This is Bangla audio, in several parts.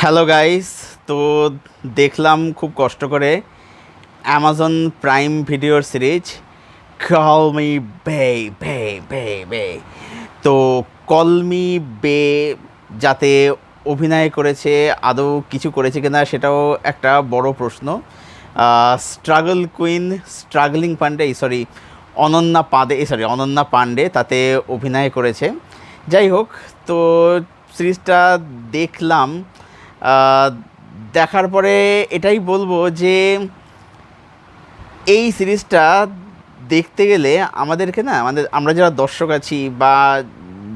Hello guys. তো দেখলাম খুব কষ্ট করে অ্যামাজন প্রাইম ভিডিওর সিরিজ কল মি বে বে বে বে তো কল মি বে যাতে অভিনয় করেছে, আদৌ কিছু করেছে কিনা সেটাও একটা বড় প্রশ্ন। Struggle queen struggling Pandey Ananya Pandey তাতে অভিনয় করেছে। যাই হোক, তো সিরিজটা দেখলাম। আহ, দেখার পরে এটাই বলবো যে এই সিরিজটা দেখতে গেলে আমাদেরকে না, আমরা যারা দর্শক আছি বা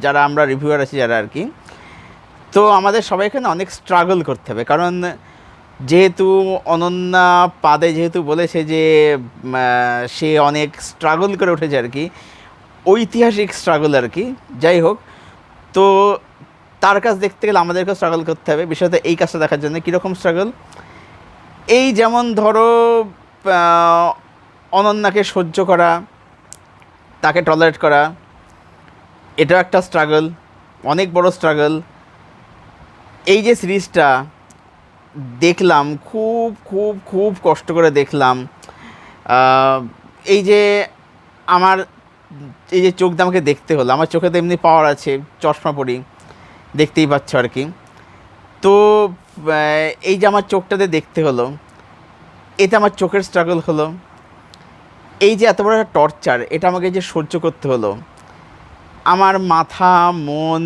যারা আমরা রিভিউয়ার আছি যারা আর কি, তো আমাদের সবাইকে না অনেক স্ট্রাগল করতে হবে। কারণ যেহেতু অনন্যা পাদে যেহেতু বলেছে যে সে অনেক স্ট্রাগল করে উঠেছে আর কি, ঐতিহাসিক স্ট্রাগল আর কি। যাই হোক, তো তার কাজ দেখতে গেলে আমাদেরকেও স্ট্রাগল করতে হবে, বিশেষত এই কাজটা দেখার জন্য। কীরকম স্ট্রাগল? এই যেমন ধরো, আহ, অনন্যাকে সহ্য করা, তাকে টলারেট করা, এটাও একটা স্ট্রাগল, অনেক বড় স্ট্রাগল। এই যে সিরিজটা দেখলাম, খুব খুব খুব কষ্ট করে দেখলাম। এই যে আমার এই যে চোখ দিয়ে আমাকে দেখতে হলো, আমার চোখে তো এমনি পাওয়ার আছে, চশমা পরি, দেখতেই পাচ্ছ আর কি। তো এই যে আমার চোখটাতে দেখতে হলো, এতে আমার চোখের স্ট্রাগল হলো। এই যে এত বড় একটা টর্চার, এটা আমাকে যে সহ্য করতে হলো, আমার মাথা, মন,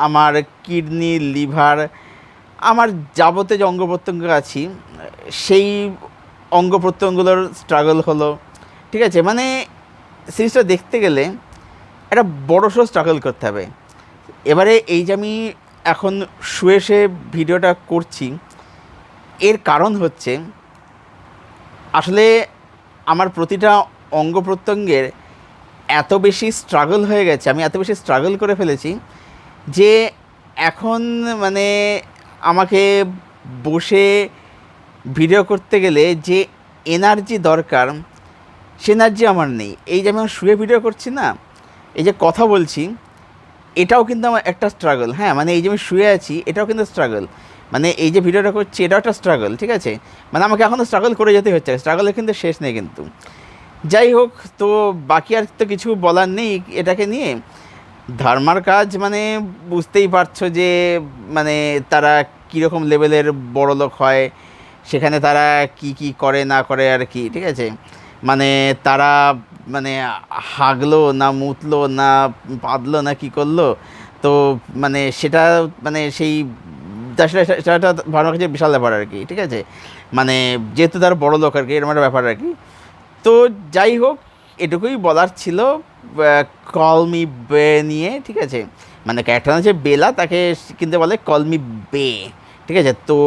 আমার কিডনি, লিভার, আমার যাবতীয় যে অঙ্গ প্রত্যঙ্গ আছি, সেই অঙ্গ প্রত্যঙ্গগুলোর স্ট্রাগল হলো। ঠিক আছে, মানে সিরিজটা দেখতে গেলে একটা বড়সড় স্ট্রাগল করতে হবে। এবারে এই যে আমি এখন শুয়ে শুয়ে ভিডিওটা করছি, এর কারণ হচ্ছে আসলে আমার প্রতিটা অঙ্গ প্রত্যঙ্গের এত বেশি স্ট্রাগল হয়ে গেছে, আমি এত বেশি স্ট্রাগল করে ফেলেছি যে এখন মানে আমাকে বসে ভিডিও করতে গেলে যে এনার্জি দরকার, সে এনার্জি আমার নেই। এই যে আমি শুয়ে ভিডিও করছি না, এই যে কথা বলছি, এটাও কিন্তু আমার একটা স্ট্রাগল। হ্যাঁ, মানে এই যে আমি শুয়ে আছি, এটাও কিন্তু স্ট্রাগল। মানে এই যে ভিডিওটা করছি, এটাও একটা স্ট্রাগল। ঠিক আছে, মানে আমাকে এখনও স্ট্রাগল করে যেতে হচ্ছে, স্ট্রাগলের কিন্তু শেষ নেই কিন্তু। যাই হোক, তো বাকি আর তো কিছু বলার নেই এটাকে নিয়ে। ধর্মার কাজ মানে বুঝতেই পারছো যে মানে তারা কীরকম লেভেলের বড়লোক হয়, সেখানে তারা কি কি করে না করে আর কি। ঠিক আছে, মানে তারা মানে হাগলো না মুতলো না পাদলো না কি করলো, তো মানে সেটা মানে সেই সেটা ভালো কাছে বিশাল ব্যাপার আর কি। ঠিক আছে, মানে যেহেতু তার বড় লোক আর কি, এরকম একটা ব্যাপার আর কি। তো যাই হোক, এটুকুই বলার ছিল কল মি বে নিয়ে। ঠিক আছে, মানে ক্যারেক্টার হচ্ছে বেলা, তাকে কিন্তু বলে কল মি বে। ঠিক আছে, তো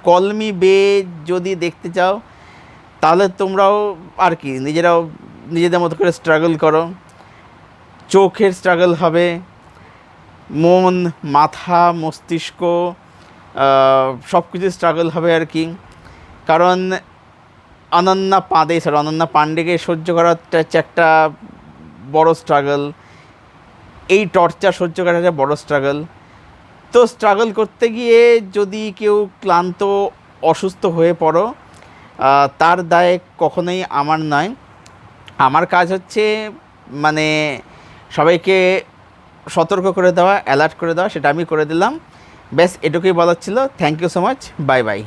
কল মি বে যদি দেখতে চাও তাহলে তোমরাও আর কি নিজেদের মতো করে স্ট্রাগল করো। চোখের স্ট্রাগল হবে, মন, মাথা, মস্তিষ্ক, সব কিছু স্ট্রাগল হবে আর কি। কারণ অনন্যা পান্ডেকে সহ্য করাটা হচ্ছে একটা বড় স্ট্রাগল। এই টর্চার সহ্য করা একটা বড় স্ট্রাগল। তো স্ট্রাগল করতে গিয়ে যদি কেউ ক্লান্ত, অসুস্থ হয়ে পড়ো, তার দায় কখনোই আমার নয়। আমার কাজ হচ্ছে মানে সবাইকে সতর্ক করে দেওয়া, অ্যালার্ট করে দেওয়া, সেটা আমি করে দিলাম। ব্যাস এটুকুই বলার ছিল। Thank you so much, bye by.